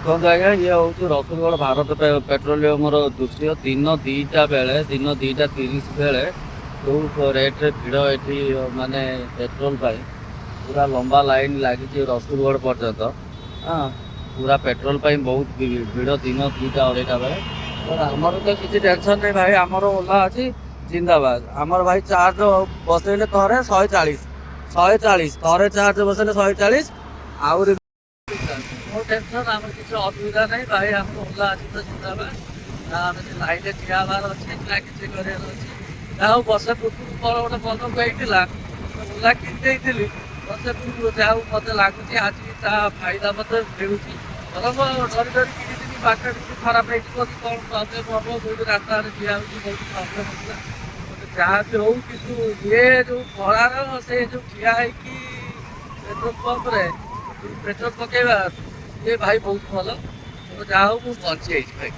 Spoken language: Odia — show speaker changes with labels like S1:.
S1: ଦେଖନ୍ତୁ ଆଜ୍ଞା, ଇଏ ହଉଛି ରସୁଲଗଡ଼ ଭାରତ ପେଟ୍ରୋଲିୟମର ଦୃଶ୍ୟ। ଦିନ 2ଟା 30 ବେଳେ ଯୋଉ ରେଟ୍ରେ ଭିଡ଼ ଏଠି ମାନେ ପେଟ୍ରୋଲ ପାଇଁ ପୁରା ଲମ୍ବା ଲାଇନ୍ ଲାଗିଛି ରସୁଲଗଡ଼ ପର୍ଯ୍ୟନ୍ତ। ହଁ, ପୁରା ପେଟ୍ରୋଲ ପାଇଁ ବହୁତ ଭିଡ଼ ଦିନ 2ଟା 2:30 ବେଳେ। ଆମର ତ କିଛି ଟେନସନ୍ ନାହିଁ ଭାଇ, ଆମର ଓଲା ଅଛି ଜିନ୍ଦାବାଦ। ଆମର ଭାଇ ଚାର୍ଜ ବସେଇଲେ ଥରେ 140 ଥରେ ଚାର୍ଜ ବସେଇଲେ 140। ଆହୁରି ମୋ ଟେନସନ୍, ଆମର କିଛି ଅସୁବିଧା ନାହିଁ ଭାଇ, ଆମର ଓଲା ଅଛି ତ ଜିନ୍ଦାବାଦ। ନା ଆମେ ସେ ଲାଇନ୍ରେ ଠିଆ ହେବାର ଅଛି ନା କିଛି କରିବାର ଅଛି। ଯାହା ହଉ ବର୍ଷେ ପୂର୍ବରୁ ମୋର ଗୋଟେ ମନକୁ ହେଇଥିଲା, ଓଲା କିଣି ଦେଇଥିଲି ବର୍ଷେ ପୂର୍ବରୁ। ଯାହା ହଉ ମତେ ଲାଗୁଛି ଆଜି ତା ଫାଇଦା ମତେ ମିଳୁଛି। ବରଂ ଡରି ଡରି କିଣିଥିଲି, ବାଟରେ କିଛି ଖରାପ ହେଇଯିବ କି କ'ଣ ପ୍ରୋବ୍ଲେମ୍ ହବ, କୋଉଠି ରାସ୍ତାରେ ଠିଆ ହଉଛି ବହୁତ ପ୍ରୋବ୍ଲେମ୍ ହଉଥିଲା। ଯାହା ବି ହଉ, କିନ୍ତୁ ଇଏ ଯୋଉ ଖରାର ସେ ଯୋଉ ଠିଆ ହେଇକି ପେଟ୍ରୋଲ ପମ୍ପରେ ପେଟ୍ରୋଲ ପକେଇବା, ଏ ଭାଇ ବହୁତ ଭଲ। ଯାହା ହଉ ମୁଁ ବଞ୍ଚି ଯାଇଛି ଭାଇ।